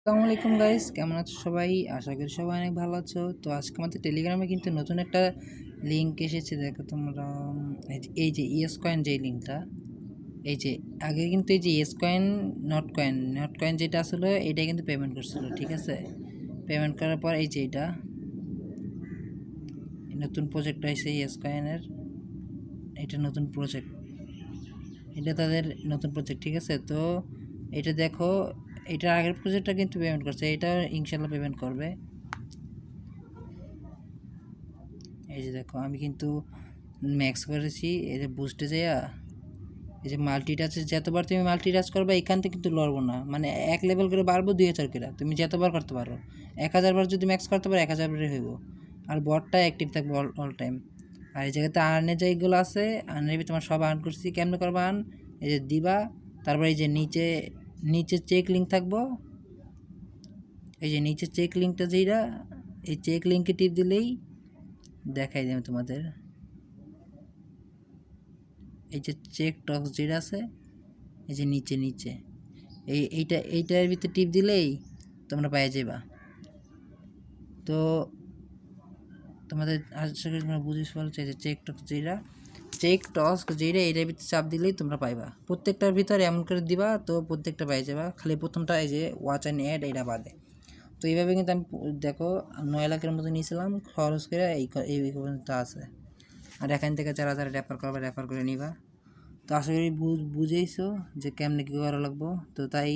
আসসালামু আলাইকুম গাইস, কেমন আছো সবাই? আশা করি সবাই অনেক ভালো আছো। তো আজকে আমাদের টেলিগ্রামে কিন্তু নতুন একটা লিঙ্ক এসেছে, দেখো তোমরা। এই যে ইয়েস কয়েন যে লিঙ্কটা, এই যে আগে কিন্তু এই যে ইয়েস কয়েন নট কয়েন যেটা আসলে এটা কিন্তু পেমেন্ট করছিল, ঠিক আছে? পেমেন্ট করার পর এই যে এটা নতুন প্রজেক্ট হয়েছে ইয়েস কয়েনের, এটা নতুন প্রজেক্ট, এটা তাদের নতুন প্রজেক্ট, ঠিক আছে? তো এটা দেখো, এটার আগের প্রজেক্টটা কিন্তু পেমেন্ট করছে, এটা ইনশাল্লাহ পেমেন্ট করবে। এই যে দেখো, আমি কিন্তু ম্যাক্স করেছি। এই যে বুস্টে যাইয়া এই যে মাল্টিটাচে যতবার তুমি মাল্টিটাচ করবে এখান থেকে কিন্তু লড়বো না, মানে এক লেভেল করে বাড়বো 2000 করে, তুমি যতবার করতে পারো। 1000 বার যদি ম্যাক্স করতে পারো 1000 বারে হইব। আর বটটা অ্যাক্টিভ থাকবে অল টাইম। আর এই জায়গাতে আর্নের যেগুলো আছে, আর্নের তোমার সব আর্ন করছি। কেমনে করবা আর্ন? এই যে দিবা, তারপরে এই যে নিচে নিচে চেক লিঙ্ক থাকবো, এই যে নিচে চেক লিঙ্কটা যেটা, এই চেক লিঙ্কে টিপ দিলেই দেখাই দেবে তোমাদের। এই যে চেক টক্স যেটা আছে, এই যে নিচে নিচে এইটার ভিতরে টিপ দিলেই তোমরা পেয়ে যাবা। তো তোমাদের আশা করি তোমরা বুঝিস ফেলছো। যে চেক টস্ক যেটা এইটার ভিতরে চাপ দিলেই তোমরা পাইবা। প্রত্যেকটার ভিতরে এমন করে দিবা, তো প্রত্যেকটা পাই যাবা। খালি প্রথমটা এই যে ওয়াচ অ্যান্ড অ্যাড এইটা বাদে। তো এইভাবে কিন্তু আমি দেখো 9 লাখের মতো নিয়েছিলাম খরচ করে, এই পর্যন্ত আছে। আর এখান থেকে যারা যারা রেফার করবে রেফার করে নিবা। তো আশা করি বুঝেইছো যে কেমনে কী করা লাগবো। তো তাই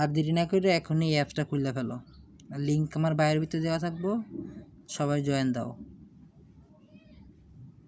আর দেরি না করে এখনই এই অ্যাপসটা খুলে ফেলো। লিঙ্ক আমার বায়োর ভিতরে দেওয়া থাকবো, সবাই জয়েন দাও।